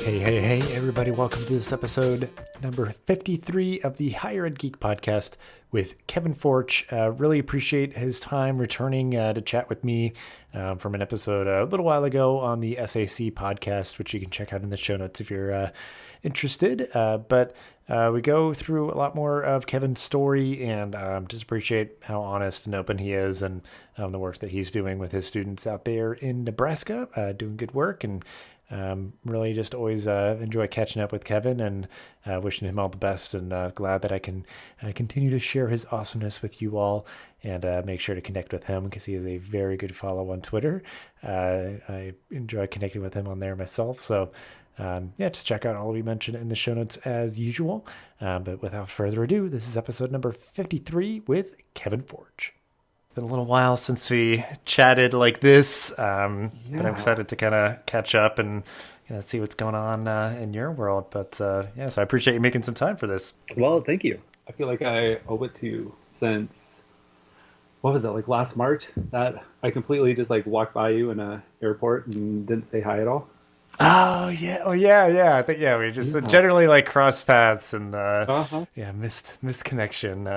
Hey, everybody. Welcome to this episode number 53 of the Higher Ed Geek podcast with Kevin Forch. Really appreciate his time returning to chat with me from an episode a little while ago on the SAC podcast, which you can check out in the show notes if you're interested. But we go through a lot more of Kevin's story and just appreciate how honest and open he is and the work that he's doing with his students out there in Nebraska, doing good work. And really just always enjoy catching up with Kevin and wishing him all the best, and glad that I can continue to share his awesomeness with you all, and make sure to connect with him because he is a very good follow on Twitter. I enjoy connecting with him on there myself. So just check out all we mentioned in the show notes as usual. But without further ado, this is episode number 53 with Kevin Forch. Been a little while since we chatted like this, but I'm excited to kind of catch up and see what's going on in your world. But so I appreciate you making some time for this. Well, thank you. I feel like I owe it to you since, what was it, like last March, that I completely just like walked by you in a airport and didn't say hi at all. Oh yeah. I think we just generally like cross paths and missed connection.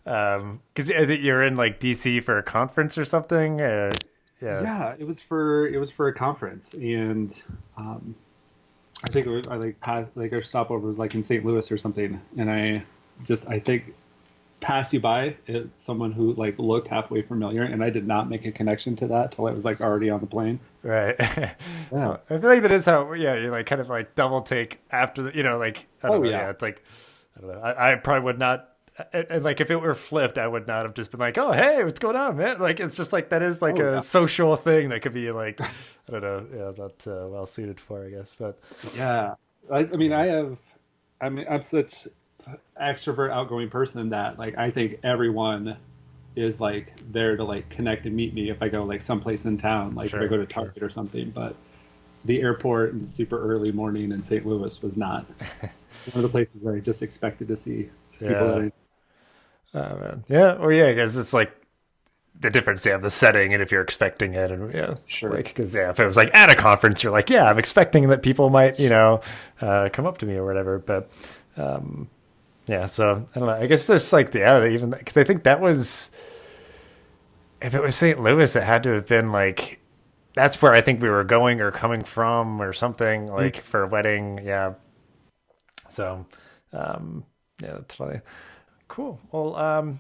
Because I think you're in like DC for a conference or something. Yeah, it was for a conference, and I think it was our stopover was like in St. Louis or something, and I think passed you by someone who like looked halfway familiar, and I did not make a connection to that till I was like already on the plane. Right. Yeah. I feel like that is how you like kind of like double take after the I don't know. Yeah. It's like I don't know. I probably would not. And like if it were flipped, I would not have just been like, "Oh, hey, what's going on, man?" Like it's just like that is like social thing that could be like I don't know, not well suited for, I guess. But yeah, I'm such extrovert, outgoing person that like I think everyone is like there to like connect and meet me if I go like someplace in town, like if I go to Target or something. But the airport and super early morning in St. Louis was not one of the places where I just expected to see people. Oh, man. Yeah. Well, yeah, because it's like the difference, the setting, and if you're expecting it, and sure. Like, because if it was like at a conference, you're like, I'm expecting that people might, come up to me or whatever. But, so I don't know. I guess this like, even because I think that was, if it was St. Louis, it had to have been like, that's where I think we were going or coming from or something like for a wedding. Yeah. So, that's funny. Cool. Well,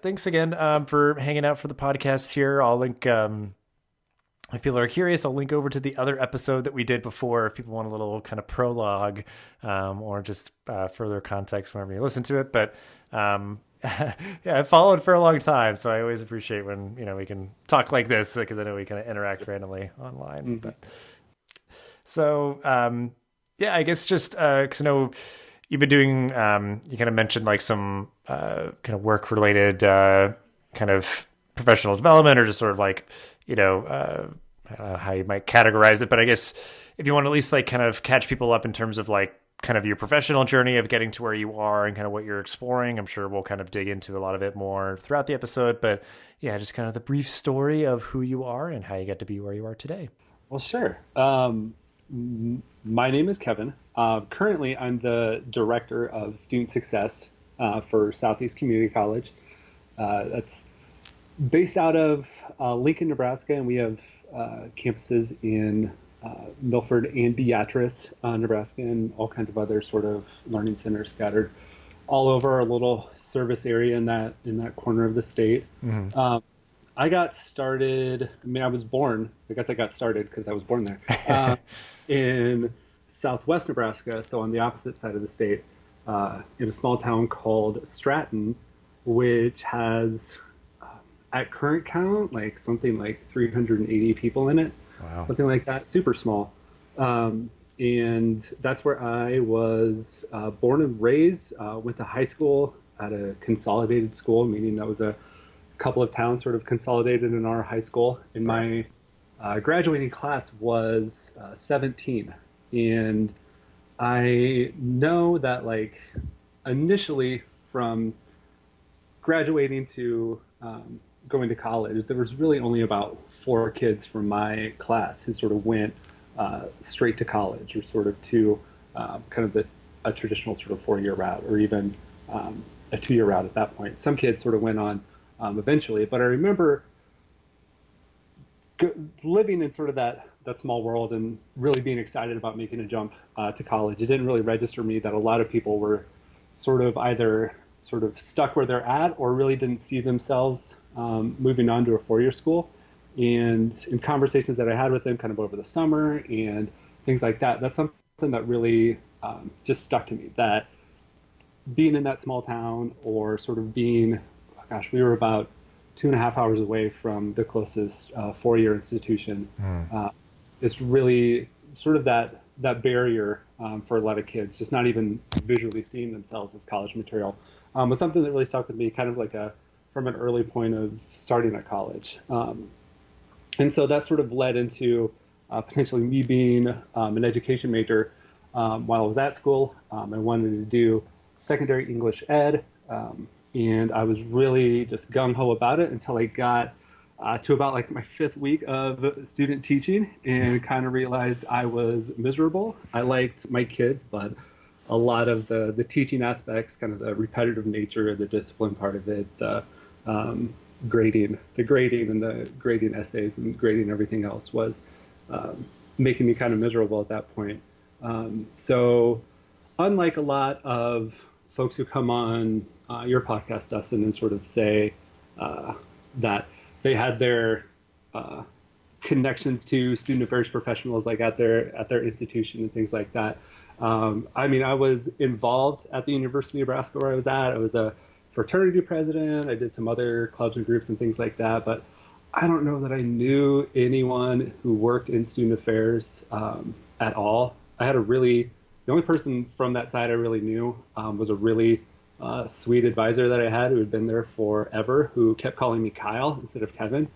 thanks again for hanging out for the podcast here. I'll link, if people are curious, I'll link over to the other episode that we did before if people want a little kind of prologue or just further context whenever you listen to it. But I've followed for a long time, so I always appreciate when, we can talk like this because I know we kind of interact randomly online. Mm-hmm. But so, I guess just because I know you've been doing, you kind of mentioned like some kind of work related kind of professional development or just sort of like, I don't know how you might categorize it, but I guess if you want to at least like kind of catch people up in terms of like kind of your professional journey of getting to where you are and kind of what you're exploring, I'm sure we'll kind of dig into a lot of it more throughout the episode, but just kind of the brief story of who you are and how you get to be where you are today. Well, sure. My name is Kevin. Currently, I'm the director of student success for Southeast Community College. That's based out of Lincoln, Nebraska, and we have campuses in Milford and Beatrice, Nebraska, and all kinds of other sort of learning centers scattered all over our little service area in that corner of the state. Mm-hmm. I got started. I was born. I guess I got started because I was born there in Southwest Nebraska, so on the opposite side of the state, in a small town called Stratton, which has, at current count, like something like 380 people in it. Wow. Something like that, super small. And that's where I was born and raised. Went to high school at a consolidated school, meaning that was a couple of towns sort of consolidated in our high school. And my graduating class was 17. And I know that like initially from graduating to going to college, there was really only about 4 kids from my class who sort of went straight to college, or sort of to kind of a traditional sort of 4-year route, or even a 2-year route at that point. Some kids sort of went on eventually, but I remember living in sort of that small world and really being excited about making a jump to college. It didn't really register me that a lot of people were sort of either sort of stuck where they're at, or really didn't see themselves moving on to a 4-year school. And in conversations that I had with them kind of over the summer and things like that, that's something that really just stuck to me, that being in that small town, or sort of being, gosh, we were about 2.5 hours away from the closest 4-year institution. It's really sort of that barrier for a lot of kids, just not even visually seeing themselves as college material, was something that really stuck with me, kind of like from an early point of starting at college. And so that sort of led into potentially me being an education major while I was at school. I wanted to do secondary English ed, and I was really just gung-ho about it until I got to about like my 5th week of student teaching, and kind of realized I was miserable. I liked my kids, but a lot of the teaching aspects, kind of the repetitive nature, the discipline part of it, the grading and the grading essays and grading everything else was making me kind of miserable at that point. So unlike a lot of folks who come on your podcast, Dustin, and sort of say that they had their connections to student affairs professionals, like at their institution and things like that. I mean, I was involved at the University of Nebraska where I was at. I was a fraternity president. I did some other clubs and groups and things like that, but I don't know that I knew anyone who worked in student affairs at all. The only person from that side I really knew was a really sweet advisor that I had, who had been there forever, who kept calling me Kyle instead of Kevin.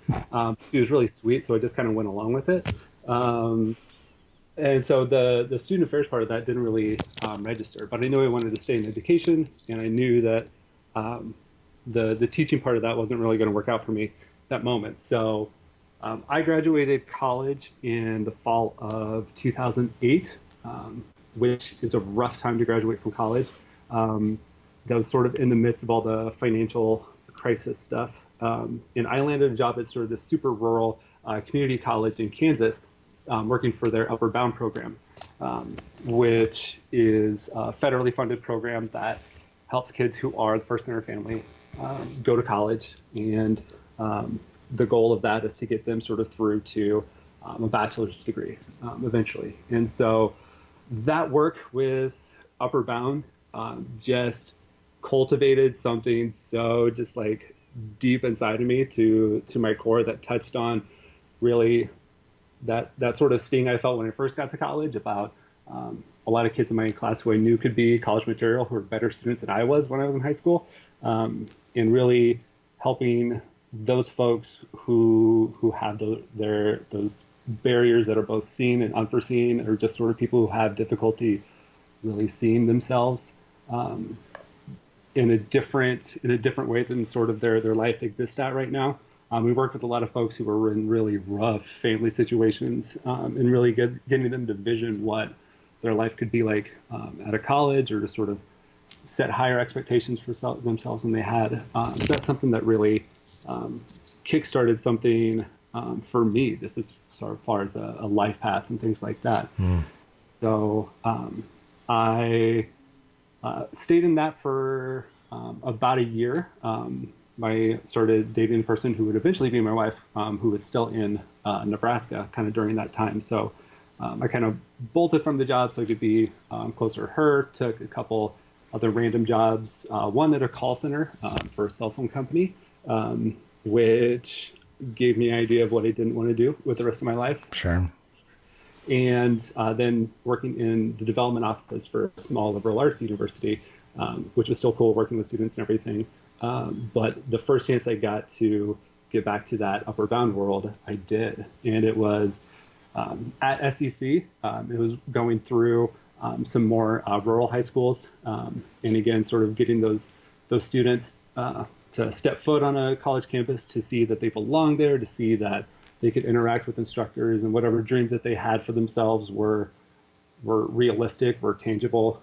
He was really sweet, so I just kind of went along with it. And so the student affairs part of that didn't really register, but I knew I wanted to stay in education, and I knew that the teaching part of that wasn't really going to work out for me that moment. So I graduated college in the fall of 2008, which is a rough time to graduate from college. That was sort of in the midst of all the financial crisis stuff. And I landed a job at sort of this super rural community college in Kansas, working for their Upward Bound program, which is a federally funded program that helps kids who are the first in their family go to college. And the goal of that is to get them sort of through to a bachelor's degree eventually. And so that work with Upward Bound just cultivated something so just like deep inside of me to my core, that touched on really that sort of sting I felt when I first got to college about a lot of kids in my class who I knew could be college material, who were better students than I was when I was in high school, and really helping those folks who have those barriers that are both seen and unforeseen, or just sort of people who have difficulty really seeing themselves in a different way than sort of their life exists at right now. We work with a lot of folks who are in really rough family situations, and really getting them to vision what their life could be like at a college, or to sort of set higher expectations for themselves than they had. That's something that really kickstarted something for me. This is sort of far as a life path and things like that. So I stayed in that for about a year. I started dating a person who would eventually be my wife, who was still in Nebraska kind of during that time. So I kind of bolted from the job so I could be closer to her, took a couple other random jobs, one at a call center for a cell phone company, which gave me an idea of what I didn't want to do with the rest of my life. Sure. And then working in the development office for a small liberal arts university, which was still cool, working with students and everything. But the first chance I got to get back to that Upward Bound world, I did. And it was at SEC. It was going through some more rural high schools. And again, sort of getting those students to step foot on a college campus, to see that they belong there, to see that they could interact with instructors, and whatever dreams that they had for themselves were realistic, were tangible,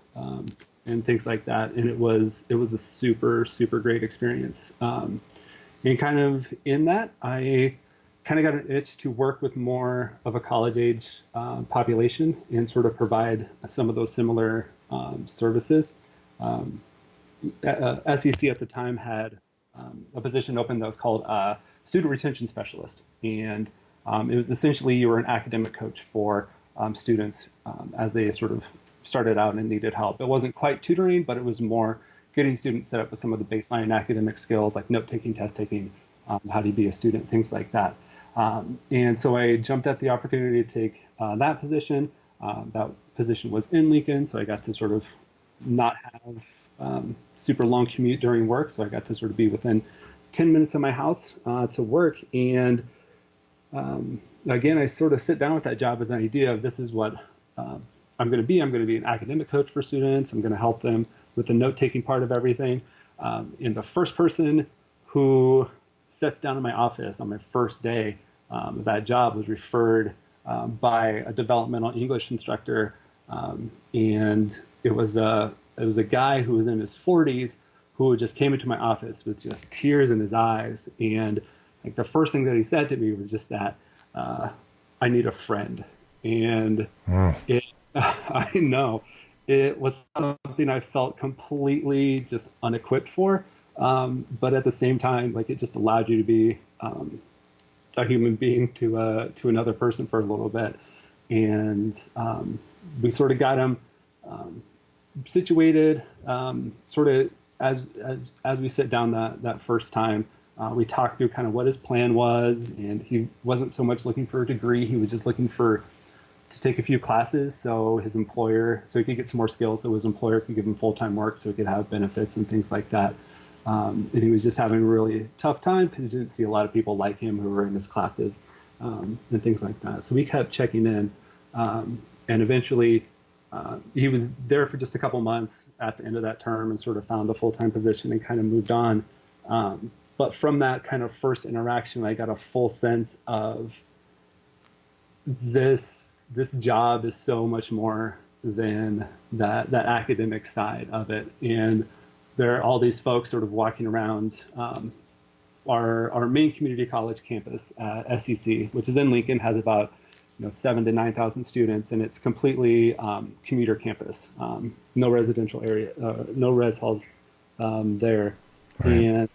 and things like that. And it was a super great experience. And kind of in that, I kind of got an itch to work with more of a college age population and sort of provide some of those similar services. SEC at the time had a position open that was called student retention specialist, and it was essentially you were an academic coach for students as they sort of started out and needed help. It wasn't quite tutoring, but it was more getting students set up with some of the baseline academic skills like note-taking, test-taking, how do you be a student, things like that. And so I jumped at the opportunity to take that position. That position was in Lincoln, so I got to sort of not have super long commute during work, so I got to sort of be within 10 minutes of my house to work. And again, I sort of sit down with that job as an idea of this is what I'm going to be. I'm going to be an academic coach for students. I'm going to help them with the note-taking part of everything. And the first person who sits down in my office on my first day of that job was referred by a developmental English instructor, and it was a guy who was in his 40s who just came into my office with just tears in his eyes, and like the first thing that he said to me was just that I need a friend. And I know it was something I felt completely just unequipped for, but at the same time, like it just allowed you to be a human being to another person for a little bit. And we sort of got him situated, sort of as we sit down that first time. We talked through kind of what his plan was, and he wasn't so much looking for a degree. He was just looking to take a few classes so his employer, so he could get some more skills, so his employer could give him full-time work so he could have benefits and things like that. And he was just having a really tough time because he didn't see a lot of people like him who were in his classes and things like that. So we kept checking in, and eventually he was there for just a couple months at the end of that term and sort of found a full-time position and kind of moved on. But from that kind of first interaction, I got a full sense of this job is so much more than that academic side of it. And there are all these folks sort of walking around our main community college campus at SEC, which is in Lincoln, has about 7,000 to 9,000 students, and it's completely commuter campus. No residential area, no res halls there. Right. And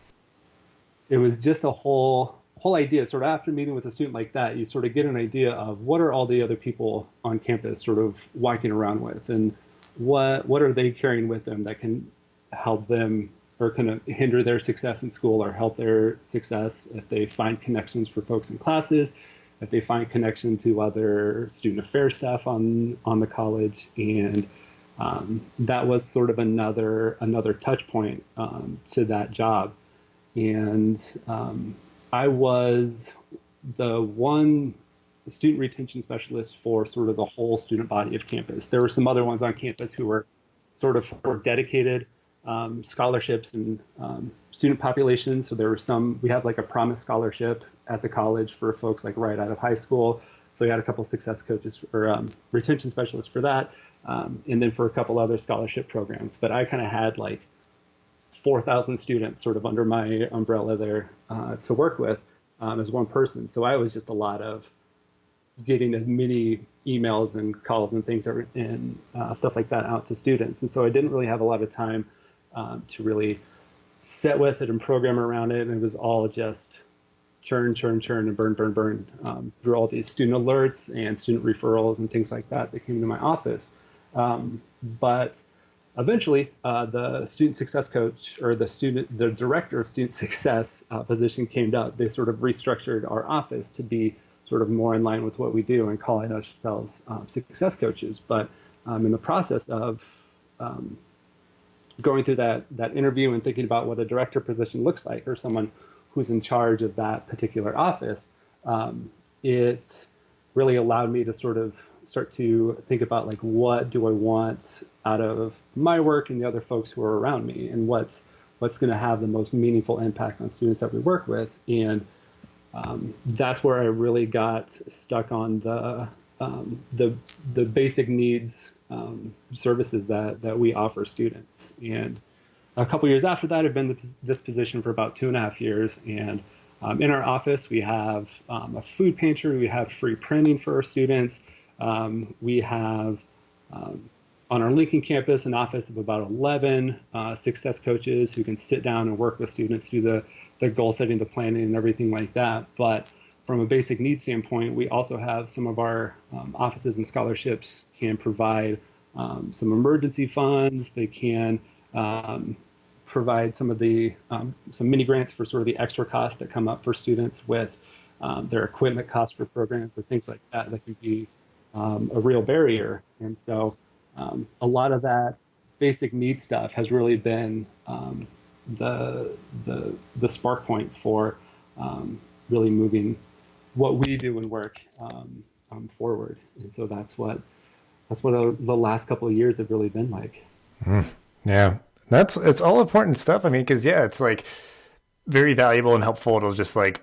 it was just a whole idea. Sort of after meeting with a student like that, you sort of get an idea of what are all the other people on campus sort of walking around with, and what are they carrying with them that can help them or kind of hinder their success in school or help their success if they find connections for folks in classes, if they find connection to other student affairs staff on the college. And that was sort of another touch point to that job. And I was the one student retention specialist for sort of the whole student body of campus. There were some other ones on campus who were sort of for dedicated scholarships and student populations. So there were we have like a promise scholarship at the college for folks like right out of high school. So we had a couple success coaches or retention specialists for that. And then for a couple other scholarship programs. But I kind of had like 4,000 students sort of under my umbrella there to work with as one person. So I was just a lot of getting as many emails and calls and things and stuff like that out to students. And so I didn't really have a lot of time to really sit with it and program around it. And it was all just churn, and burn through all these student alerts and student referrals and things like that came to my office. But eventually, the student success coach or the director of student success position came up. They sort of restructured our office to be sort of more in line with what we do and calling ourselves success coaches. But in the process of going through that interview and thinking about what a director position looks like or someone who's in charge of that particular office, it really allowed me to sort of start to think about like, what do I want out of my work and the other folks who are around me, and what's going to have the most meaningful impact on students that we work with. And that's where I really got stuck on the basic needs services that we offer students. And a couple years after that, I've been in this position for about 2.5 years. And in our office, we have a food pantry. We have free printing for our students. We have on our Lincoln campus an office of about 11 success coaches who can sit down and work with students through the goal setting, the planning, and everything like that. But from a basic needs standpoint, we also have some of our offices and scholarships can provide some emergency funds. They can provide some of the some mini grants for sort of the extra costs that come up for students with their equipment costs for programs or things like that that can be a real barrier. And so a lot of that basic need stuff has really been the spark point for really moving what we do and work forward. And so that's what the last couple of years have really been like. Yeah, it's all important stuff. I mean, because yeah, it's like very valuable and helpful to just like,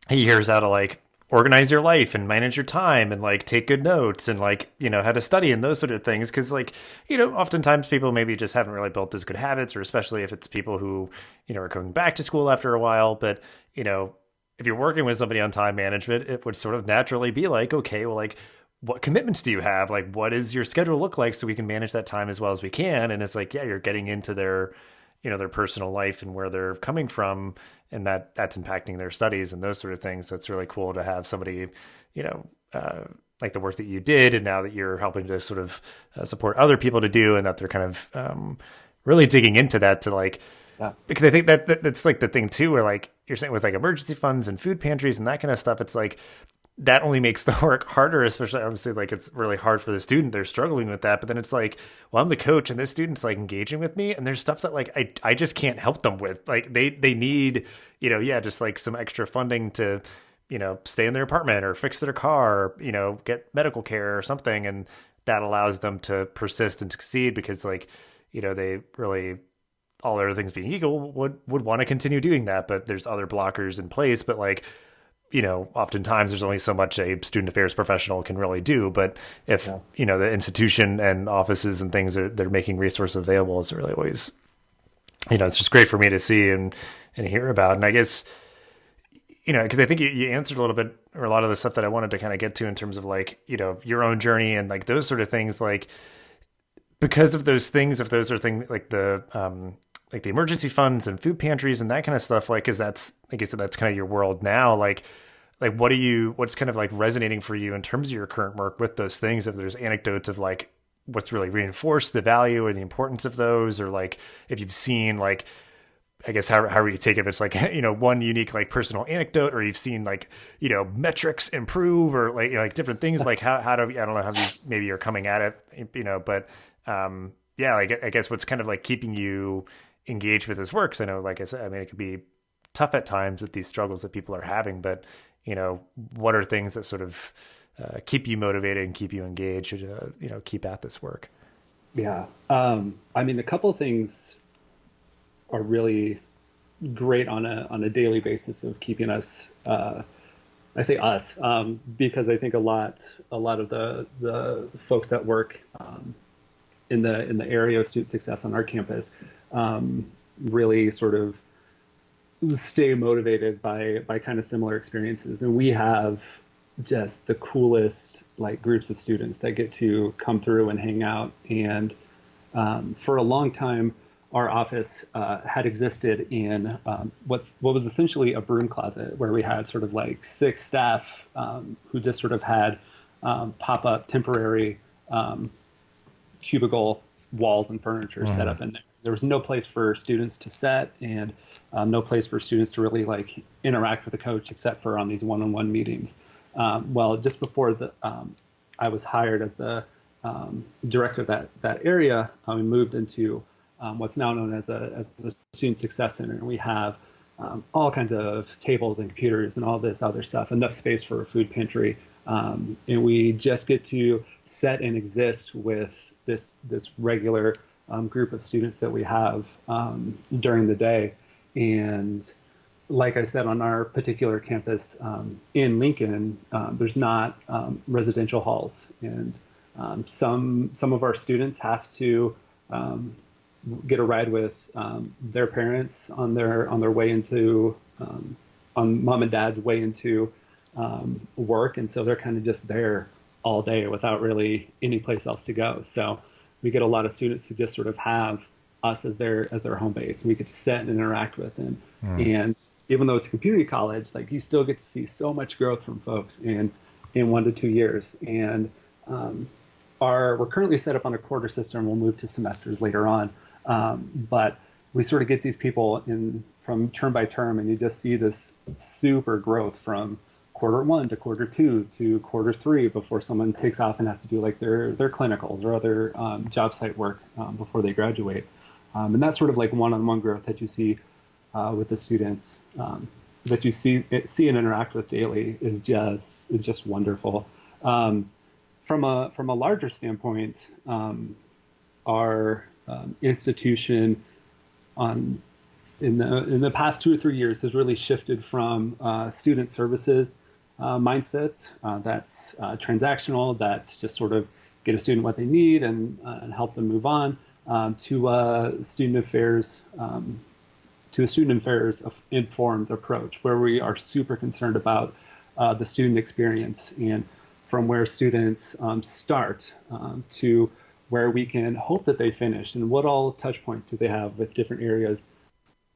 here's how to like organize your life and manage your time and like take good notes and like, you know, how to study and those sort of things. Cause like, you know, oftentimes people maybe just haven't really built those good habits, or especially if it's people who, you know, are going back to school after a while. But, you know, if you're working with somebody on time management, it would sort of naturally be like, okay, well, like, what commitments do you have? Like, what does your schedule look like so we can manage that time as well as we can? And it's like, yeah, you're getting into their, you know, their personal life and where they're coming from, and that's impacting their studies and those sort of things. So it's really cool to have somebody, you know, like the work that you did, and now that you're helping to sort of support other people to do, and that they're kind of really digging into that to like, because I think that's like the thing too, where like you're saying with like emergency funds and food pantries and that kind of stuff, it's like, that only makes the work harder, especially obviously like it's really hard for the student. They're struggling with that. But then it's like, well, I'm the coach and this student's like engaging with me, and there's stuff that like I just can't help them with. Like they need, you know, yeah, just like some extra funding to, you know, stay in their apartment or fix their car, or, you know, get medical care or something. And that allows them to persist and succeed because like, you know, they really, all other things being equal, would want to continue doing that. But there's other blockers in place. But like, you know, oftentimes there's only so much a student affairs professional can really do. But if, you know, the institution and offices and things they're making resources available, it's really always, you know, it's just great for me to see and hear about. And I guess, you know, because I think you answered a little bit, or a lot of the stuff that I wanted to kind of get to in terms of like, you know, your own journey and like those sort of things, like because of those things, if those are things like the emergency funds and food pantries and that kind of stuff, like, cause that's, like I said, that's kind of your world now. Like what's kind of like resonating for you in terms of your current work with those things? If there's anecdotes of like, what's really reinforced the value or the importance of those, or like, if you've seen like, I guess how you take it, if it's like, you know, one unique like personal anecdote, or you've seen like, you know, metrics improve, or like, you know, like different things, like how do, I don't know how you maybe you're coming at it, you know, but yeah, like I guess what's kind of like keeping you engaged with this work. Cause I know, like I said, I mean, it could be tough at times with these struggles that people are having, but you know, what are things that sort of keep you motivated and keep you engaged to, you know, keep at this work? Yeah. I mean, a couple of things are really great on a daily basis of keeping us, I say us, because I think a lot of the folks that work in the area of student success on our campus really sort of stay motivated by kind of similar experiences. And we have just the coolest like groups of students that get to come through and hang out. And for a long time, our office had existed in what was essentially a broom closet, where we had sort of like 6 staff who just sort of had pop-up temporary cubicle walls and furniture set up in there. There was no place for students to set, and no place for students to really like interact with the coach except for on these one-on-one meetings. Well, just before I was hired as the director of that area, we moved into what's now known as the Student Success Center. And we have all kinds of tables and computers and all this other stuff, enough space for a food pantry. And we just get to set and exist with this regular group of students that we have during the day. And like I said, on our particular campus in Lincoln, there's not residential halls, and some of our students have to get a ride with their parents on their way into on mom and dad's way into work, and so they're kind of just there all day without really any place else to go. So we get a lot of students who just sort of have us as their home base. We get to sit and interact with them. And even though it's a community college, like you still get to see so much growth from folks in 1 to 2 years. And we're currently set up on a quarter system. We'll move to semesters later on. But we sort of get these people in from term by term, and you just see this super growth from quarter 1 to quarter 2 to quarter 3 before someone takes off and has to do like their clinicals or other job site work before they graduate. And that's sort of like one-on-one growth that you see with the students that you see and interact with daily is just wonderful. From a larger standpoint, our institution in the past 2 or 3 years has really shifted from student services mindset that's transactional, that's just sort of get a student what they need and help them move on, to a student affairs informed approach, where we are super concerned about the student experience and from where students start to where we can hope that they finish, and what all touch points do they have with different areas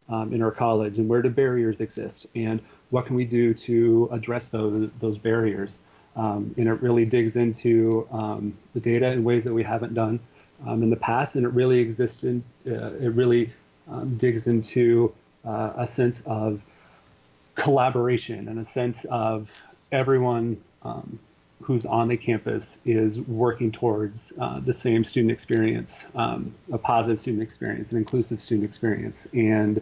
in our college, and where do barriers exist, and what can we do to address those barriers. And it really digs into the data in ways that we haven't done in the past, and it really digs into a sense of collaboration and a sense of everyone who's on the campus is working towards the same student experience, a positive student experience, an inclusive student experience. And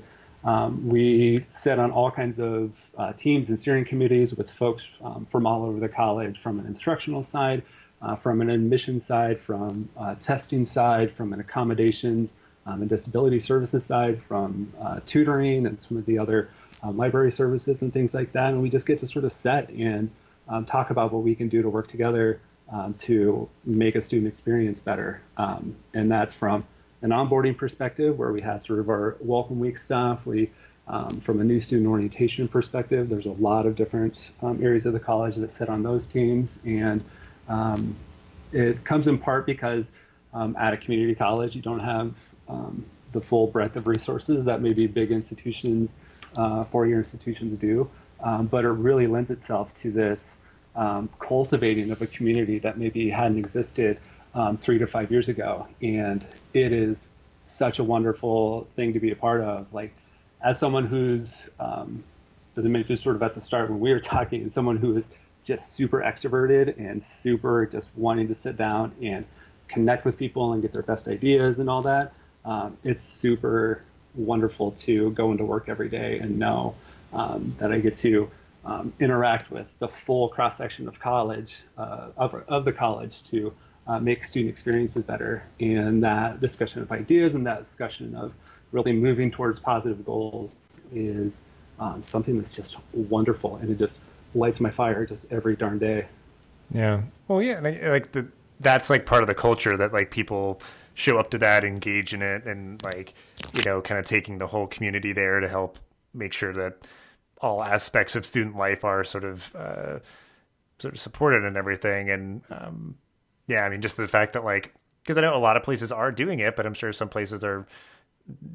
we sit on all kinds of teams and steering committees with folks from all over the college, from an instructional side, from an admissions side, from testing side, from an accommodations and disability services side, from tutoring and some of the other library services and things like that. And we just get to sort of set and talk about what we can do to work together to make a student experience better. And that's from an onboarding perspective, where we have sort of our welcome week stuff. From a new student orientation perspective, there's a lot of different areas of the college that sit on those teams. And it comes in part because at a community college, you don't have the full breadth of resources that maybe big institutions, four-year institutions do. But it really lends itself to this cultivating of a community that maybe hadn't existed 3 to 5 years ago. And it is such a wonderful thing to be a part of. Like, as someone who's, as I mentioned sort of at the start when we were talking, someone who is just super extroverted and super just wanting to sit down and connect with people and get their best ideas and all that, it's super wonderful to go into work every day and know that I get to interact with the full cross-section of college, of the college, to make student experiences better. And that discussion of ideas and that discussion of really moving towards positive goals is something that's just wonderful, and it just lights my fire just every darn day. Yeah. Well, yeah, and that's like part of the culture that like people show up to that, engage in it, and like, kind of taking the whole community there to help make sure that all aspects of student life are sort of supported and everything. And yeah, I mean, just the fact that like, because I know a lot of places are doing it, but I'm sure some places are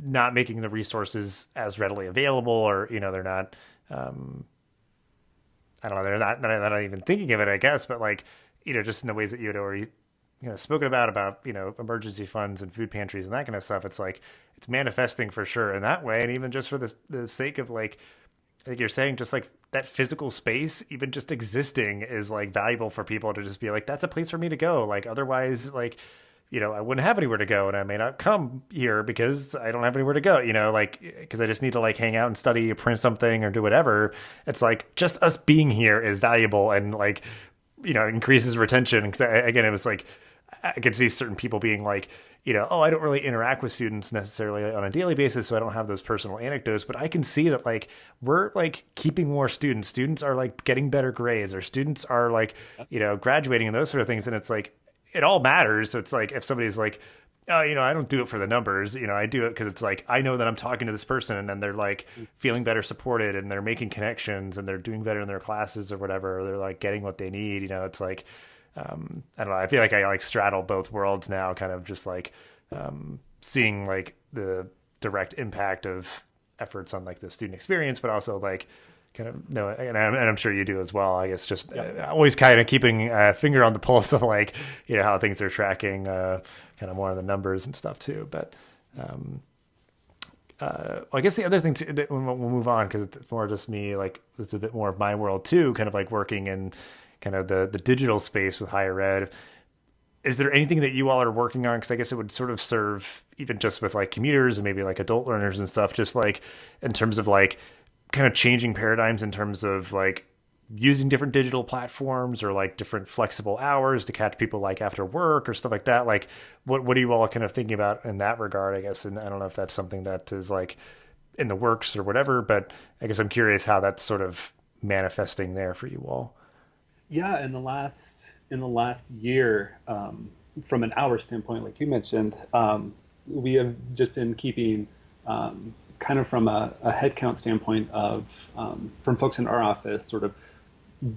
not making the resources as readily available, or they're not. I don't know. They're not even thinking of it, I guess. But like, just in the ways that you had already spoken about emergency funds and food pantries and that kind of stuff. It's like it's manifesting for sure in that way, and even just for the sake of like, I think you're saying, just like that physical space, even just existing, is like valuable for people to just be like, that's a place for me to go. Like otherwise, like, I wouldn't have anywhere to go, and I may not come here because I don't have anywhere to go, like, because I just need to like hang out and study, print something, or do whatever. It's like just us being here is valuable, and like, increases retention. Because again, it was like, I could see certain people being like, oh, I don't really interact with students necessarily on a daily basis, so I don't have those personal anecdotes. But I can see that like we're like keeping more students. Students are like getting better grades, or students are like, graduating and those sort of things. And it's like it all matters. So it's like if somebody's like, oh, I don't do it for the numbers. I do it because it's like I know that I'm talking to this person, and then they're like feeling better supported, and they're making connections, and they're doing better in their classes or whatever. Or they're like getting what they need. It's like I don't know. I feel like I like straddle both worlds now, kind of just like seeing like the direct impact of efforts on like the student experience, but also like kind of no, and I'm sure you do as well. I guess just always kind of keeping a finger on the pulse of like how things are tracking, kind of more on the numbers and stuff too. But I guess the other thing too, that we'll move on because it's more just me. Like it's a bit more of my world too, kind of like working in kind of the digital space with higher ed. Is there anything that you all are working on? Because I guess it would sort of serve even just with like commuters and maybe like adult learners and stuff, just like in terms of like kind of changing paradigms in terms of like using different digital platforms or like different flexible hours to catch people like after work or stuff like that. Like what are you all kind of thinking about in that regard, I guess? And I don't know if that's something that is like in the works or whatever, but I guess I'm curious how that's sort of manifesting there for you all. Yeah, in the last year, from an hour standpoint, like you mentioned, we have just been keeping kind of from a headcount standpoint of from folks in our office, sort of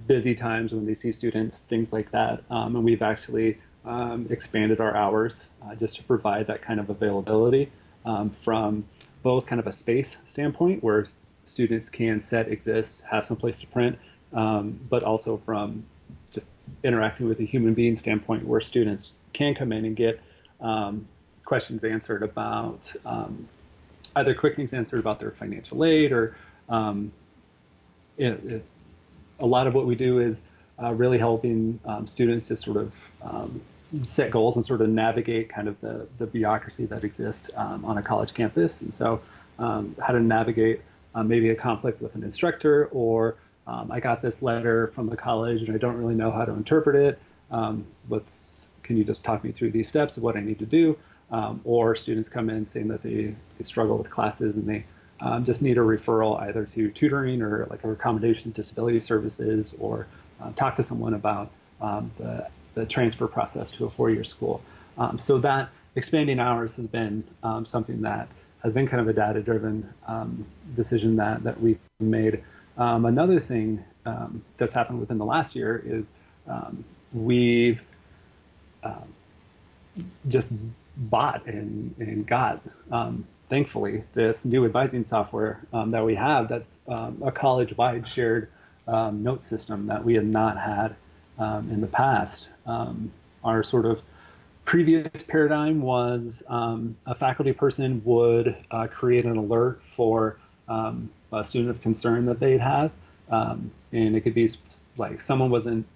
busy times when they see students, things like that, and we've actually expanded our hours just to provide that kind of availability from both kind of a space standpoint where students can set, exist, have some place to print, but also from just interacting with a human being standpoint where students can come in and get questions answered about either quick things answered about their financial aid or a lot of what we do is really helping students to sort of set goals and sort of navigate kind of the bureaucracy that exists on a college campus. And so how to navigate maybe a conflict with an instructor, or I got this letter from the college and I don't really know how to interpret it. Can you just talk me through these steps of what I need to do? Or students come in saying that they struggle with classes and they just need a referral either to tutoring or like a accommodation disability services, or talk to someone about the transfer process to a four-year school. So that expanding hours has been something that has been kind of a data-driven decision that we've made. Another thing that's happened within the last year is we've just bought and got, thankfully, this new advising software that we have that's a college-wide shared note system that we have not had in the past. Our sort of previous paradigm was a faculty person would create an alert for a student of concern that they'd have, and it could be like someone wasn't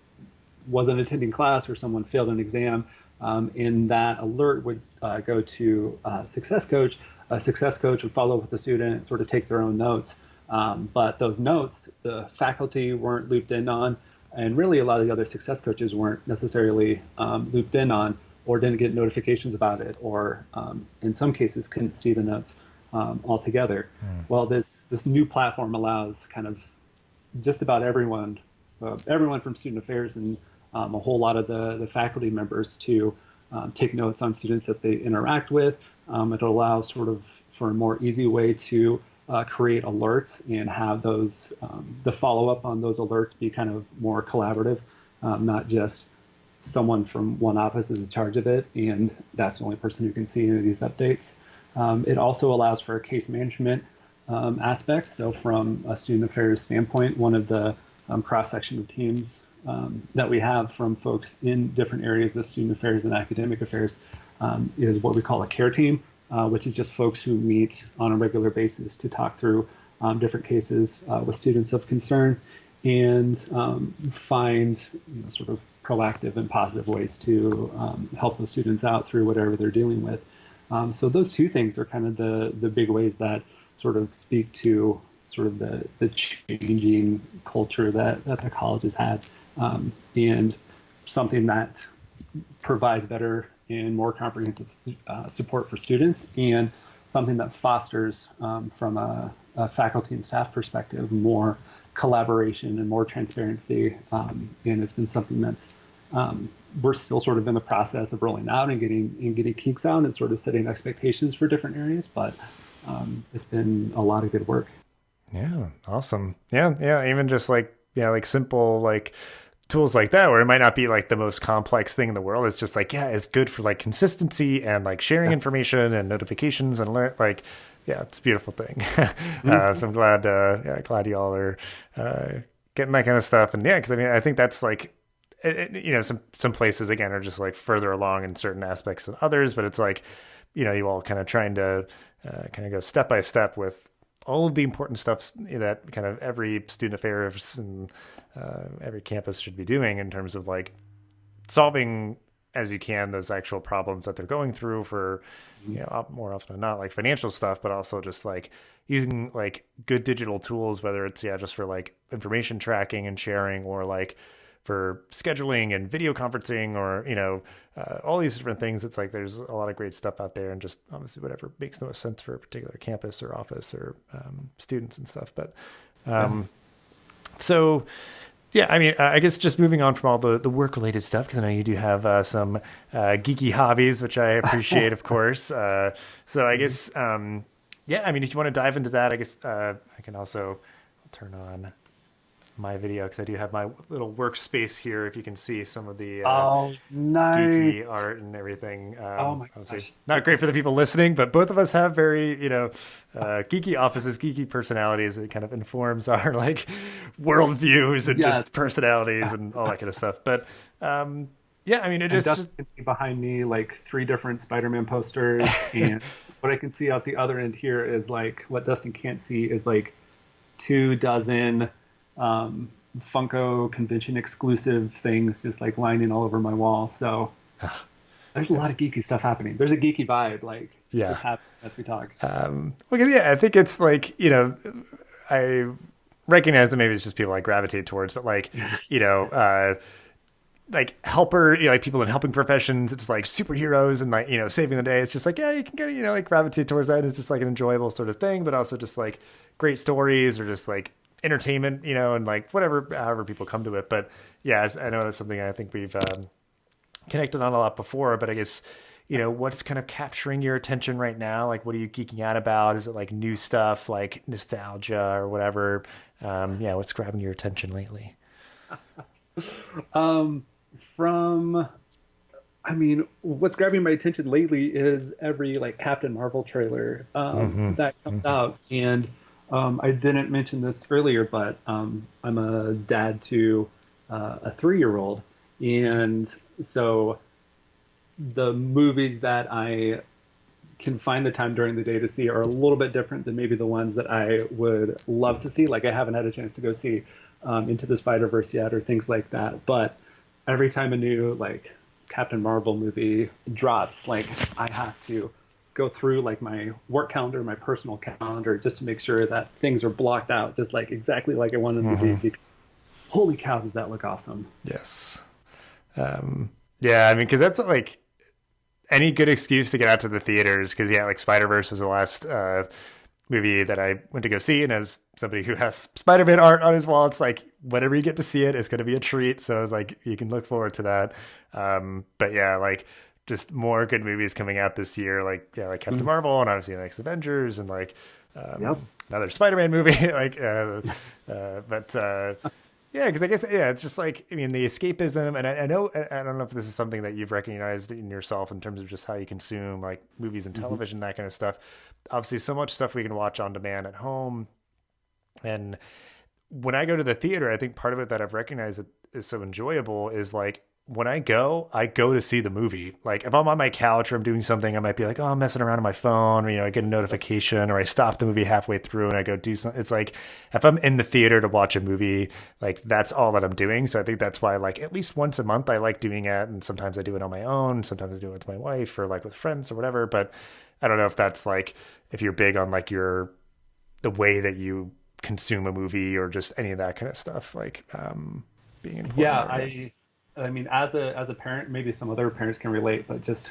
attending class or someone failed an exam, and that alert would go to a success coach. A success coach would follow up with the student and sort of take their own notes, but those notes the faculty weren't looped in on, and really a lot of the other success coaches weren't necessarily looped in on, or didn't get notifications about it, or in some cases couldn't see the notes altogether. Well, this new platform allows kind of just about everyone from student affairs and a whole lot of the faculty members to take notes on students that they interact with. It allows sort of for a more easy way to create alerts and have those the follow-up on those alerts be kind of more collaborative, not just someone from one office is in charge of it and that's the only person who can see any of these updates. It also allows for a case management aspect. So from a student affairs standpoint, one of the cross-section of teams that we have from folks in different areas of student affairs and academic affairs is what we call a care team, which is just folks who meet on a regular basis to talk through different cases with students of concern and find sort of proactive and positive ways to help those students out through whatever they're dealing with. So those two things are kind of the big ways that sort of speak to sort of the changing culture that the college has had, and something that provides better and more comprehensive support for students, and something that fosters, from a faculty and staff perspective, more collaboration and more transparency. And it's been something that's we're still sort of in the process of rolling out and getting kinks out and sort of setting expectations for different areas. But it's been a lot of good work. Yeah, awesome. Yeah, even just like simple like tools like that, where it might not be like the most complex thing in the world. It's just like, yeah, it's good for like consistency and like sharing information and notifications and like, yeah, it's a beautiful thing. So I'm glad you all are getting that kind of stuff. And yeah, because I mean, I think that's like, some places again are just like further along in certain aspects than others, but it's like, you all kind of trying to kind of go step by step with all of the important stuff that kind of every student affairs and every campus should be doing in terms of like solving as you can those actual problems that they're going through for, more often than not, like financial stuff, but also just like using like good digital tools, whether it's just for like information tracking and sharing, or like for scheduling and video conferencing, or all these different things. It's like there's a lot of great stuff out there, and just obviously whatever makes the most sense for a particular campus or office or students and stuff. But so yeah, I mean, I guess just moving on from all the work related stuff, because I know you do have some geeky hobbies, which I appreciate, of course. So I guess I mean, if you want to dive into that, I guess I can also turn on my video, because I do have my little workspace here. If you can see some of the nice geeky art and everything. My gosh. Not great for the people listening, but both of us have very geeky offices, geeky personalities. It kind of informs our like worldviews and just personalities and all that kind of stuff. But I mean, it Dustin can see behind me like 3 different Spider-Man posters, and what I can see out the other end here is like, what Dustin can't see is like 24 Funko convention exclusive things just like lining all over my wall. So there's a lot of geeky stuff happening. There's a geeky vibe, like just happening as we talk. Because I think it's like, I recognize that maybe it's just people I gravitate towards, but like, like helper, like people in helping professions, it's like superheroes and like, saving the day. It's just like, yeah, you can get, like gravitate towards that. It's just like an enjoyable sort of thing, but also just like great stories, or just like entertainment, and like however people come to it. But yeah, I know that's something I think we've connected on a lot before, but I guess, what's kind of capturing your attention right now? Like, what are you geeking out about? Is it like new stuff, like nostalgia or whatever? What's grabbing your attention lately? What's grabbing my attention lately is every like Captain Marvel trailer that comes out. And I didn't mention this earlier, but I'm a dad to a 3-year-old. And so the movies that I can find the time during the day to see are a little bit different than maybe the ones that I would love to see. Like, I haven't had a chance to go see Into the Spider-Verse yet, or things like that. But every time a new like Captain Marvel movie drops, like I have to go through like my work calendar, my personal calendar, just to make sure that things are blocked out just like exactly like I wanted them to be. Holy cow, does that look awesome? Yes. I mean, because that's like any good excuse to get out to the theaters, because like Spider-Verse was the last movie that I went to go see, and as somebody who has Spider-Man art on his wall, it's like whenever you get to see it, it's going to be a treat. So it's like you can look forward to that. But yeah, like just more good movies coming out this year, like Captain Marvel, and obviously the next Avengers, and like another Spider-Man movie. Like, because I guess it's just like, I mean, the escapism, and I know, I don't know if this is something that you've recognized in yourself in terms of just how you consume like movies and television, that kind of stuff. Obviously, so much stuff we can watch on demand at home, and when I go to the theater, I think part of it that I've recognized that is so enjoyable is like, when I go to see the movie. Like, if I'm on my couch or I'm doing something, I might be like, oh, I'm messing around on my phone, or, I get a notification, or I stop the movie halfway through and I go do something. It's like, if I'm in the theater to watch a movie, like that's all that I'm doing. So I think that's why, like, at least once a month, I like doing it. And sometimes I do it on my own. Sometimes I do it with my wife, or like with friends or whatever. But I don't know if that's like, if you're big on like the way that you consume a movie, or just any of that kind of stuff, like being important. Yeah, I mean, as a parent, maybe some other parents can relate, but just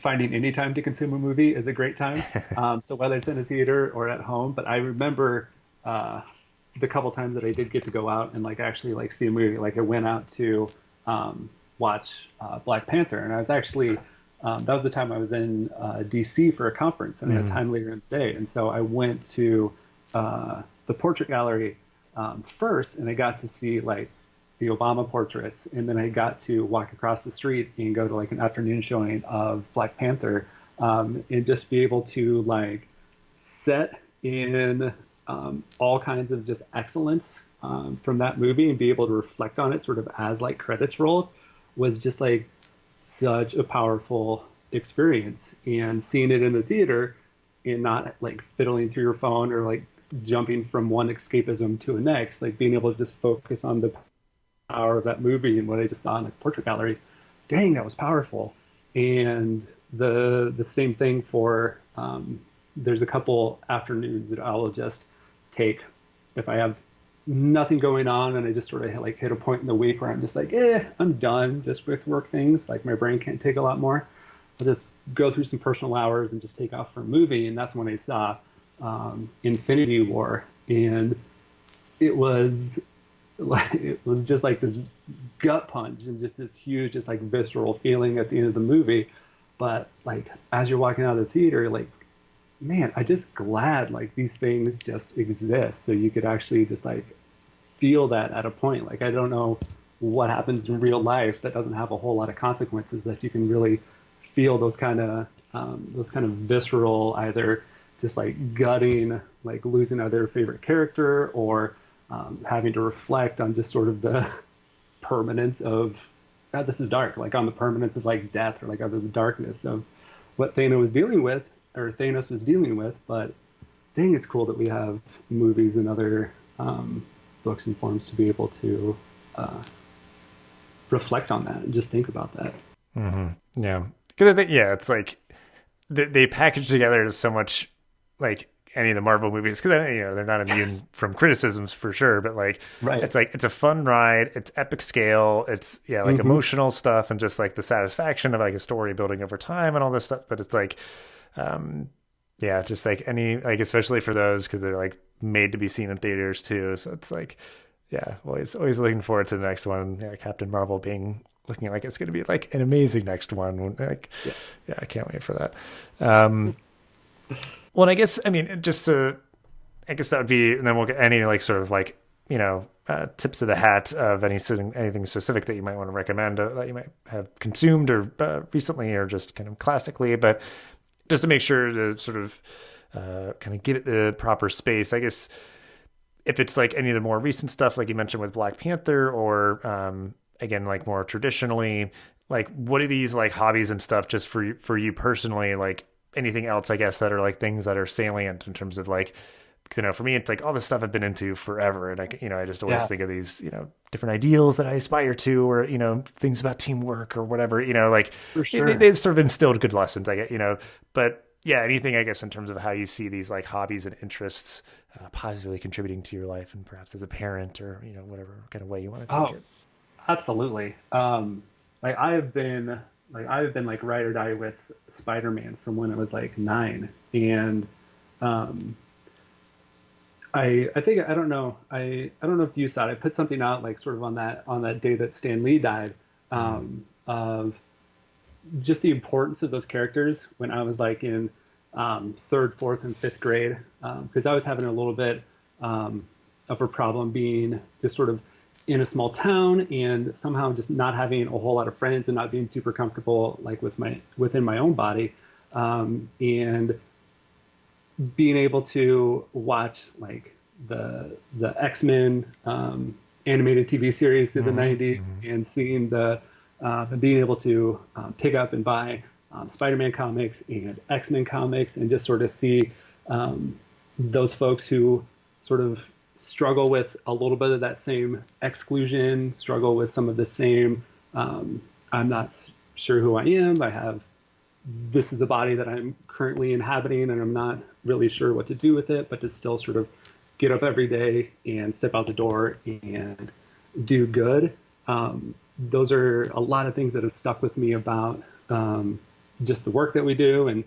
finding any time to consume a movie is a great time. So whether it's in a theater or at home, but I remember uh, the couple times that I did get to go out and like actually like see a movie. Like I went out to watch Black Panther, and I was actually that was the time I was in DC for a conference, and I had time later in the day, and so I went to the portrait gallery first, and I got to see like the Obama portraits, and then I got to walk across the street and go to like an afternoon showing of Black Panther, and just be able to like set in all kinds of just excellence from that movie and be able to reflect on it sort of as like credits rolled was just like such a powerful experience. And seeing it in the theater and not like fiddling through your phone or like jumping from one escapism to a next, like being able to just focus on the power of that movie and what I just saw in the portrait gallery, dang, that was powerful. And the same thing for there's a couple afternoons that I will just take if I have nothing going on and I just sort of like hit a point in the week where I'm just like, I'm done just with work things. Like my brain can't take a lot more. I'll just go through some personal hours and just take off for a movie. And that's when I saw Infinity War, and it was just like this gut punch and just this huge, just like visceral feeling at the end of the movie. But like as you're walking out of the theater, like, man, I just glad like these things just exist, so you could actually just like feel that at a point. Like I don't know what happens in real life that doesn't have a whole lot of consequences, that you can really feel those kind of visceral, either just like gutting, like losing either favorite character or having to reflect on just sort of the permanence of, God, this is dark, like on the permanence of like death or like other the darkness of what Thanos was dealing with. But dang, it's cool that we have movies and other books and forms to be able to reflect on that and just think about that. Mm-hmm. Yeah. Because yeah, it's like they package together so much like any of the Marvel movies, because they're not immune from criticisms for sure, but like Right. it's like it's a fun ride, it's epic scale, it's like emotional stuff and just like the satisfaction of like a story building over time and all this stuff. But it's like just like any, like especially for those, because they're like made to be seen in theaters too, so it's like always looking forward to the next one. Captain Marvel looking like it's going to be like an amazing next one. Like I can't wait for that. Well, I guess, I mean, I guess that would be, and then we'll get any like sort of like, tips of the hat of anything specific that you might want to recommend that you might have consumed or recently or just kind of classically, but just to make sure to sort of kind of give it the proper space. I guess if it's like any of the more recent stuff, like you mentioned with Black Panther, or again, like more traditionally, like what are these like hobbies and stuff just for you personally, like anything else, I guess, that are like things that are salient in terms of like, because, for me, it's like all this stuff I've been into forever. And I just always think of these, different ideals that I aspire to, or, things about teamwork or whatever, like For sure. they sort of instilled good lessons, I get, but yeah, anything, I guess, in terms of how you see these like hobbies and interests positively contributing to your life, and perhaps as a parent or, whatever kind of way you want to take it. Absolutely. Like I've been like ride or die with Spider-Man from when I was like 9. And I think, I don't know if you saw it. I put something out like sort of on that day that Stan Lee died, of just the importance of those characters when I was like in 3rd, 4th, and 5th grade, because I was having a little bit of a problem being just sort of in a small town and somehow just not having a whole lot of friends and not being super comfortable like within my own body, and being able to watch like the X-Men animated TV series through the 90s, and seeing being able to pick up and buy Spider-Man comics and X-Men comics, and just sort of see those folks who sort of struggle with a little bit of that same exclusion, struggle with some of the same, I'm not sure who I am, this is the body that I'm currently inhabiting and I'm not really sure what to do with it, but to still sort of get up every day and step out the door and do good. those are a lot of things that have stuck with me about just the work that we do and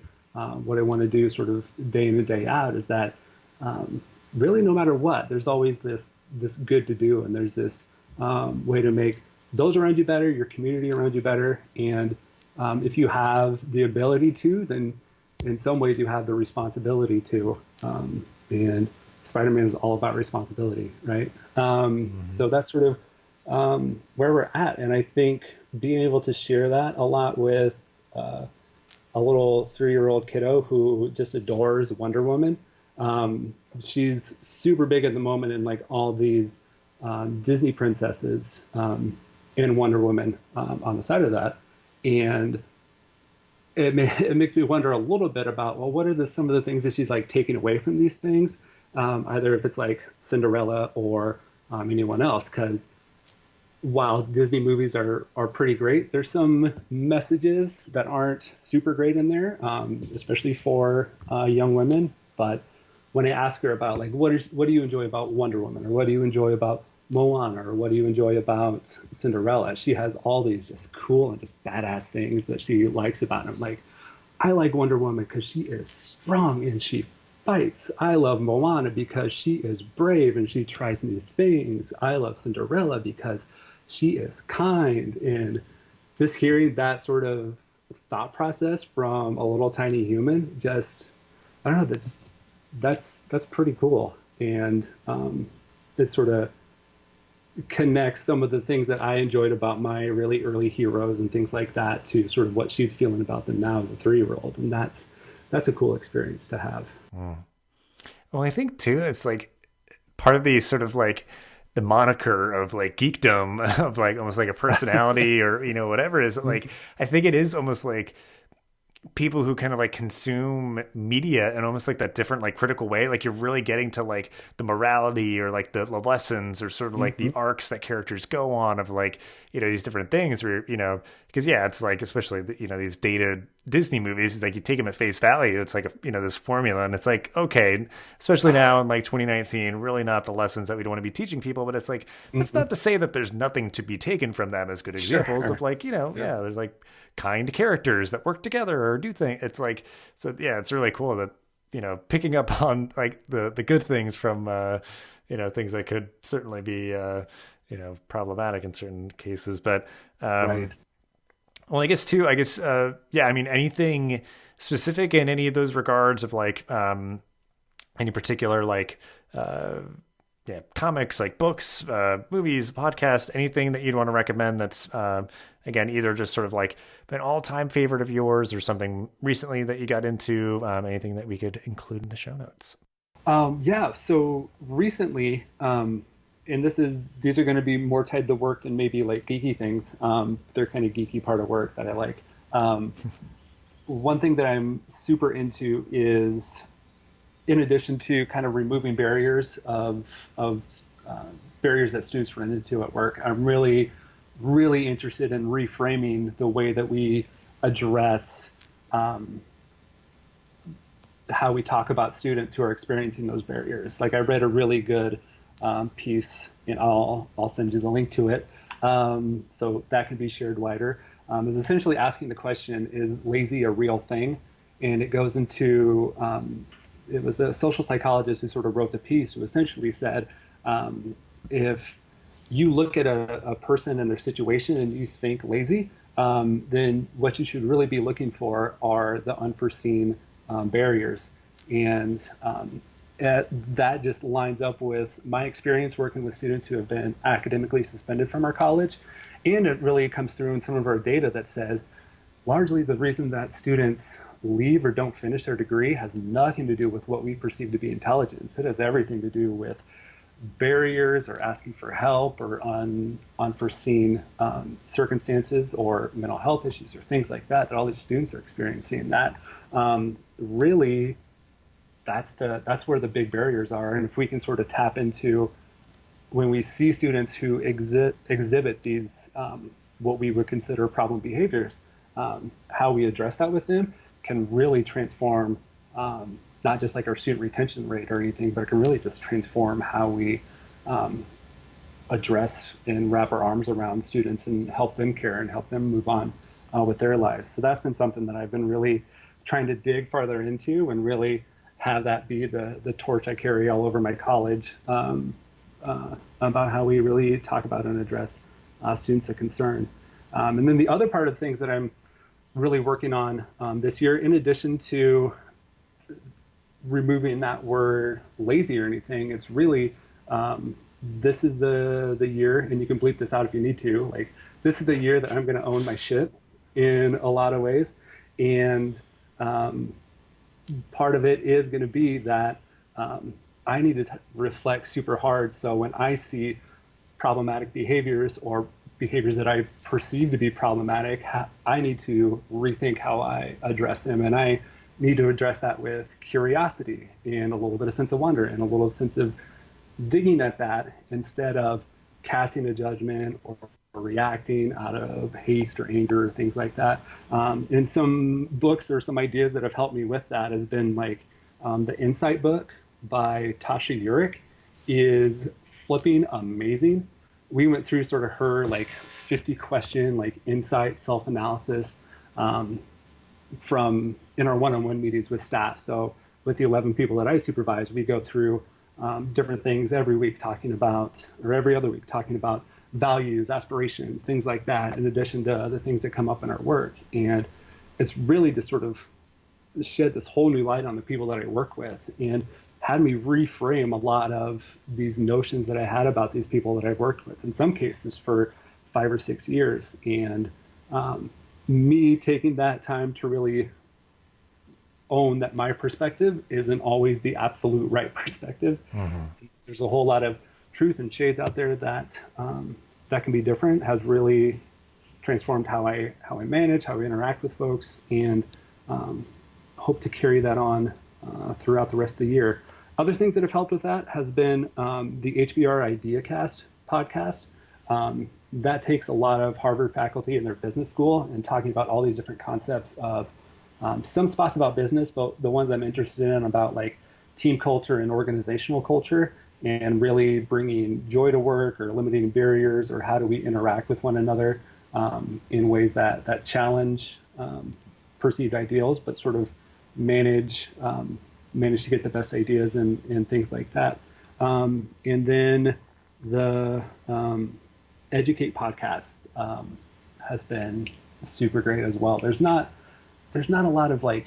what I want to do sort of day in and day out is that really no matter what, there's always this good to do, and there's this way to make those around you better, your community around you better, and if you have the ability to, then in some ways you have the responsibility to. And Spider-Man is all about responsibility, right? So that's sort of where we're at, and I think being able to share that a lot with a little 3-year-old kiddo who just adores Wonder Woman. She's super big at the moment in like all these Disney princesses and Wonder Woman on the side of that, and it makes me wonder a little bit about, well, what are some of the things that she's like taking away from these things, either if it's like Cinderella or anyone else, because while Disney movies are pretty great, there's some messages that aren't super great in there, especially for young women. But when I ask her about like what do you enjoy about Wonder Woman, or what do you enjoy about Moana, or what do you enjoy about Cinderella, she has all these just cool and just badass things that she likes about them. Like, I like Wonder Woman because she is strong and she fights. I love Moana because she is brave and she tries new things. I love Cinderella because she is kind. And just hearing that sort of thought process from a little tiny human, just, I don't know, that's pretty cool. And it sort of connects some of the things that I enjoyed about my really early heroes and things like that to sort of what she's feeling about them now as a 3-year-old. And that's a cool experience to have. Well, I think too, it's like part of the sort of like the moniker of like geekdom of like almost like a personality or, whatever it is, like, I think it is almost like people who kind of like consume media in almost like that different, like critical way. Like you're really getting to like the morality or like the lessons or sort of like the arcs that characters go on of like, these different things where, because it's like, especially, these dated Disney movies, like you take them at face value. It's like, this formula, and it's like, okay, especially now in like 2019, really not the lessons that we'd want to be teaching people, but it's like, that's not to say that there's nothing to be taken from them as good examples of like, there's like kind characters that work together or do things. It's like, so yeah, it's really cool that, picking up on like the good things from, things that could certainly be, problematic in certain cases, but, Right. well, I guess too, yeah, I mean, anything specific in any of those regards of like, any particular, like, comics, like books, movies, podcast, anything that you'd want to recommend that's, again, either just sort of like an all-time favorite of yours or something recently that you got into, anything that we could include in the show notes. Yeah, so recently, and these are going to be more tied to work and maybe like geeky things. They're kind of geeky part of work that I like. One thing that I'm super into is, in addition to kind of removing barriers of barriers that students run into at work, I'm really, really interested in reframing the way that we address how we talk about students who are experiencing those barriers. Like I read a really good piece, and I'll send you the link to it, so that can be shared wider. Is essentially asking the question, is lazy a real thing? And it goes into, it was a social psychologist who sort of wrote the piece who essentially said, if you look at a person and their situation and you think lazy, then what you should really be looking for are the unforeseen barriers. And that just lines up with my experience working with students who have been academically suspended from our college. And it really comes through in some of our data that says largely the reason that students leave or don't finish their degree has nothing to do with what we perceive to be intelligence. It has everything to do with barriers or asking for help or unforeseen circumstances or mental health issues or things like that all these students are experiencing. That really, that's where the big barriers are. And if we can sort of tap into when we see students who exhibit these what we would consider problem behaviors, how we address that with them can really transform not just like our student retention rate or anything, but it can really just transform how we address and wrap our arms around students and help them care and help them move on with their lives. So that's been something that I've been really trying to dig farther into and really have that be the torch I carry all over my college, about how we really talk about and address students of concern. And then the other part of things that I'm really working on this year, in addition to removing that word lazy or anything, it's really this is the year, and you can bleep this out if you need to. Like, this is the year that I'm going to own my shit in a lot of ways, and part of it is going to be that I need to reflect super hard. So when I see problematic behaviors or behaviors that I perceive to be problematic, I need to rethink how I address them, and I need to address that with curiosity and a little bit of sense of wonder and a little sense of digging at that instead of casting a judgment or reacting out of haste or anger or things like that. And some books or some ideas that have helped me with that has been like the Insight book by Tasha Eurich is flipping amazing. We went through sort of her like 50 question like insight self-analysis from in our one-on-one meetings with staff. So with the 11 people that I supervise, we go through different things every week talking about, or every other week talking about values, aspirations, things like that, in addition to other things that come up in our work. And it's really just sort of shed this whole new light on the people that I work with and had me reframe a lot of these notions that I had about these people that I've worked with, in some cases for 5 or 6 years. And me taking that time to really own that my perspective isn't always the absolute right perspective. Mm-hmm. There's a whole lot of truth and shades out there that that can be different, has really transformed how I manage, how I interact with folks, and hope to carry that on throughout the rest of the year. Other things that have helped with that has been the HBR IdeaCast podcast. That takes a lot of Harvard faculty in their business school and talking about all these different concepts of some spots about business, but the ones I'm interested in about like team culture and organizational culture, and really bringing joy to work or eliminating barriers, or how do we interact with one another in ways that challenge perceived ideals, but sort of manage to get the best ideas and things like that. And then the Educate podcast has been super great as well. There's not a lot of like,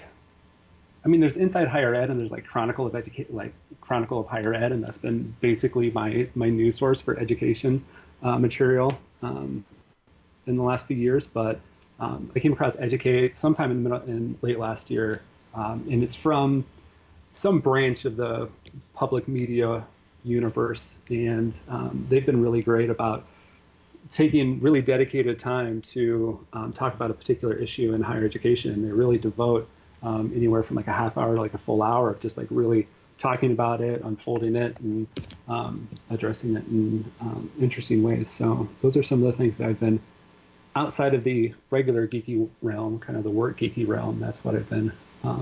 I mean, there's Inside Higher Ed and there's like Chronicle of Higher Ed, and that's been basically my news source for education material in the last few years. But I came across Educate sometime in late last year, and it's from some branch of the public media universe, and they've been really great about taking really dedicated time to talk about a particular issue in higher education. And they really devote anywhere from like a half hour to like a full hour of just like really talking about it, unfolding it, and addressing it in interesting ways. So those are some of the things that I've been, outside of the regular geeky realm, kind of the work geeky realm, that's what I've been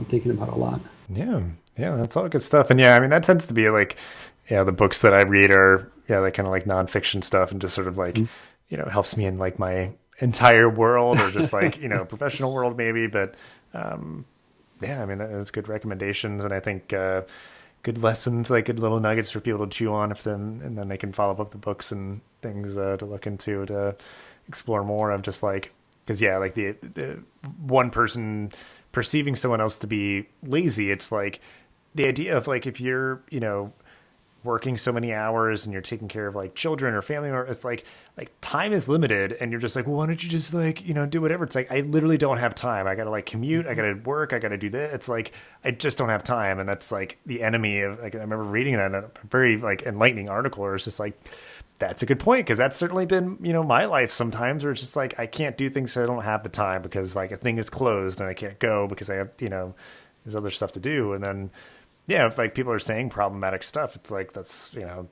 thinking about a lot. Yeah, that's all good stuff. And yeah, I mean, that tends to be like, the books that I read are, like kind of like nonfiction stuff, and just sort of like, helps me in like my entire world, or just like, professional world maybe. But I mean, that's good recommendations. And I think good lessons, like good little nuggets for people to chew on, and then they can follow up the books and things to look into, to explore more of just like, because like the one person perceiving someone else to be lazy, it's like the idea of like, if you're, working so many hours and you're taking care of like children or family, or it's like time is limited, and you're just like, well, why don't you just like, do whatever. It's like, I literally don't have time. I got to like commute. I got to work. I got to do this. It's like, I just don't have time. And that's like the enemy of, like, I remember reading that in a very like enlightening article where it's just like, that's a good point. Cause that's certainly been, my life sometimes, where it's just like, I can't do things, so I don't have the time, because like a thing is closed and I can't go because I have, there's other stuff to do. And then, if like people are saying problematic stuff, it's like, that's, the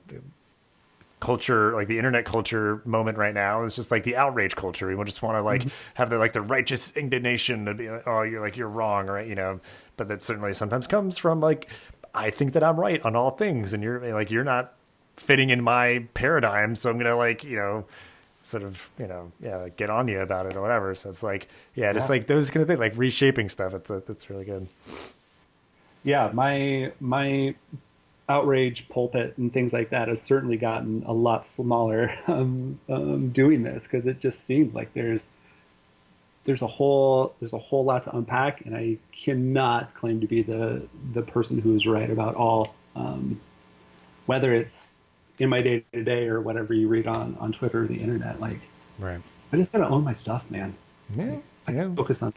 culture, like the internet culture moment right now is just like the outrage culture. We just want to like have the righteous indignation to be like, oh, you're wrong, right? But that certainly sometimes comes from like, I think that I'm right on all things, and you're not fitting in my paradigm. So I'm going to like, sort of, like get on you about it or whatever. So it's like, just like those kind of things, like reshaping stuff. It's really good. Yeah, my outrage pulpit and things like that has certainly gotten a lot smaller doing this, because it just seems like there's a whole lot to unpack, and I cannot claim to be the person who is right about all, whether it's in my day to day or whatever you read on Twitter or the internet. Like, Right. I just gotta own my stuff, man. Yeah. I Yeah. focus on.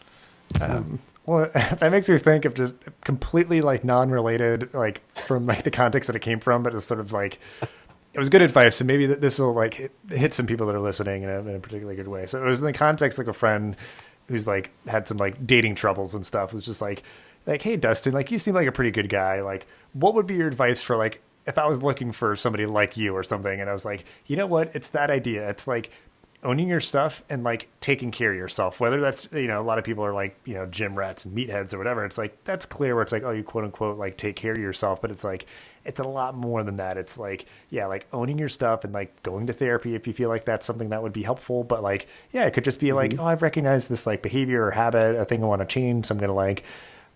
Well, that makes me think of just completely like non-related, like from like the context that it came from, but it's sort of like it was good advice. So maybe this will like hit some people that are listening in a particularly good way. So it was in the context like a friend who's like had some like dating troubles and stuff was just like, hey Dustin, like you seem like a pretty good guy. Like, what would be your advice for like if I was looking for somebody like you or something? And I was like, you know what? It's that idea. It's like owning your stuff and like taking care of yourself, whether that's, a lot of people are like, gym rats and meatheads or whatever. It's like, that's clear where it's like, oh, you quote unquote, like take care of yourself. But it's like, it's a lot more than that. It's like, like owning your stuff and like going to therapy if you feel like that's something that would be helpful. But like, it could just be like, oh, I've recognized this like behavior or habit, a thing I want to change. So I'm going to like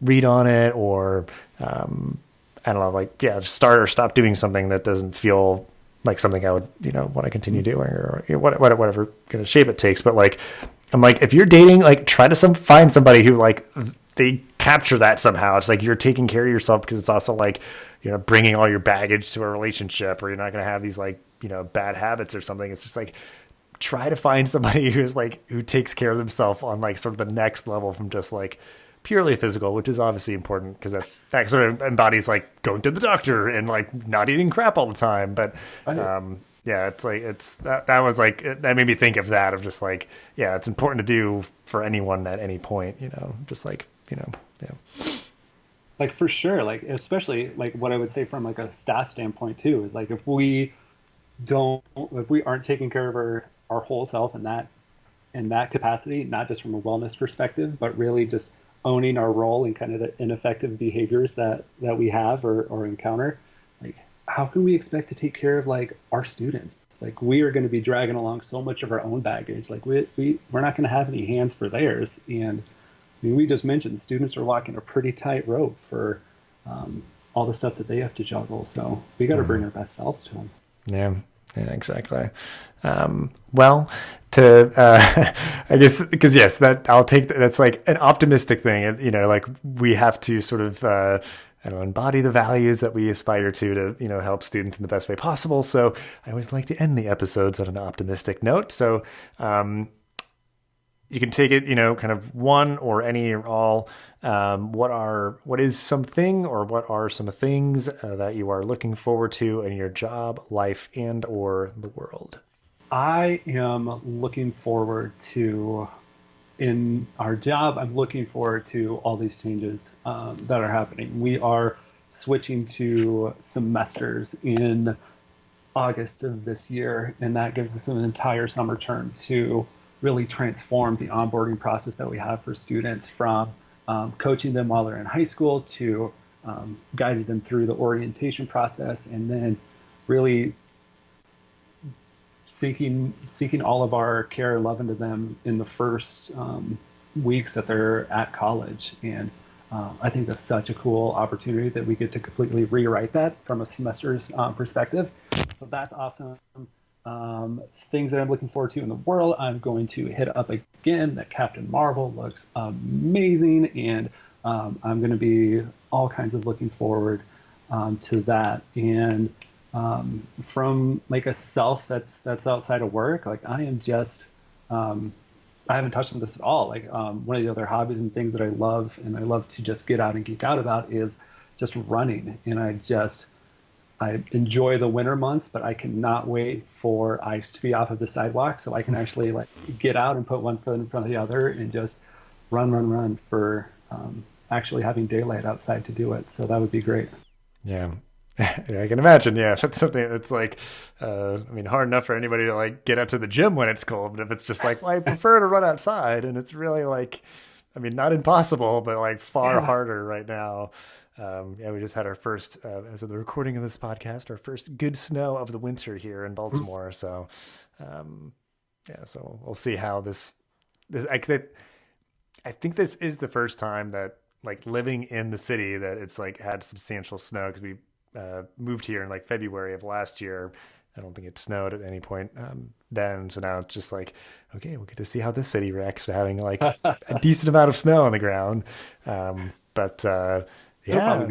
read on it or, I don't know, like, just start or stop doing something that doesn't feel like something I would, want to continue doing or whatever kind of shape it takes. But like, I'm like, if you're dating, like try to find somebody who like, they capture that somehow. It's like, you're taking care of yourself because it's also like, bringing all your baggage to a relationship, or you're not going to have these like, bad habits or something. It's just like, try to find somebody who's like, who takes care of themselves on like sort of the next level from just like purely physical, which is obviously important because that sort of embodies like going to the doctor and like not eating crap all the time. But it's like that was like that made me think of that, of just like it's important to do for anyone at any point, just like Like, for sure, like especially like what I would say from like a staff standpoint too is like if we aren't taking care of our whole self in that capacity, not just from a wellness perspective, but really just owning our role in kind of the ineffective behaviors that we have or encounter, like how can we expect to take care of like our students? Like, we are going to be dragging along so much of our own baggage. Like we're not going to have any hands for theirs. And I mean, we just mentioned students are walking a pretty tight rope for all the stuff that they have to juggle. So we got to bring our best selves to them. Yeah, exactly. Well, I guess, because yes, that I'll take that's like an optimistic thing. And, like we have to sort of, embody the values that we aspire to, help students in the best way possible. So I always like to end the episodes on an optimistic note. So, you can take it, kind of one or any or all. What is something or what are some things that you are looking forward to in your job, life, and or the world? I am looking forward to, in our job, I'm looking forward to all these changes that are happening. We are switching to semesters in August of this year, and that gives us an entire summer term to really transform the onboarding process that we have for students, from coaching them while they're in high school to guiding them through the orientation process, and then really seeking all of our care and love into them in the first weeks that they're at college. And I think that's such a cool opportunity that we get to completely rewrite that from a semester's perspective. So that's awesome. Things that I'm looking forward to in the world, I'm going to hit up again that Captain Marvel looks amazing, and I'm going to be all kinds of looking forward to that. And from like a self that's outside of work, like I am just I haven't touched on this at all. Like one of the other hobbies and things that I love to just get out and geek out about is just running. And I enjoy the winter months, but I cannot wait for ice to be off of the sidewalk so I can actually like get out and put one foot in front of the other and just run for actually having daylight outside to do it. So that would be great. Yeah. Yeah, I can imagine. Yeah, that's something that's like, hard enough for anybody to like get out to the gym when it's cold. But if it's just like, well, I prefer to run outside, and it's really like, not impossible, but like far harder right now. Yeah, we just had our first, as of the recording of this podcast, our first good snow of the winter here in Baltimore. So, yeah, so we'll see how this I think this is the first time that like living in the city that it's like had substantial snow because we moved here in like February of last year. I don't think it snowed at any point then. So now it's just like, okay, we'll get to see how this city reacts to having like a decent amount of snow on the ground. But yeah, yeah.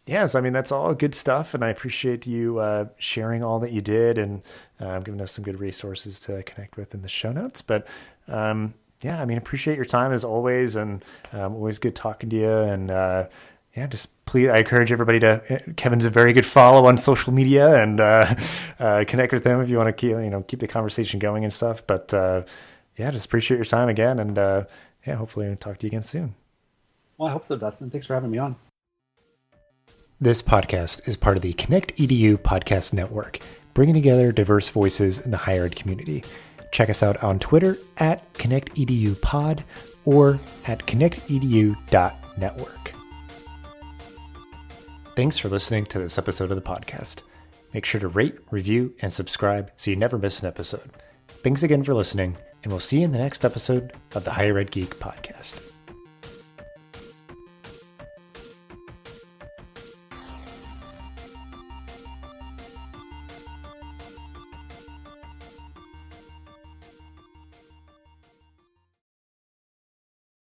Yeah, so I mean, that's all good stuff. And I appreciate you sharing all that you did and giving us some good resources to connect with in the show notes. But yeah, I mean, appreciate your time as always. And always good talking to you. And yeah, just please, I encourage everybody Kevin's a very good follow on social media and connect with him if you want to keep the conversation going and stuff. But yeah, just appreciate your time again. And yeah, hopefully I'll talk to you again soon. Well, I hope so, Dustin. Thanks for having me on. This podcast is part of the ConnectEDU Podcast Network, bringing together diverse voices in the higher ed community. Check us out on Twitter at ConnectEDUPod or at ConnectEDU.network. Thanks for listening to this episode of the podcast. Make sure to rate, review, and subscribe so you never miss an episode. Thanks again for listening, and we'll see you in the next episode of the Higher Ed Geek Podcast.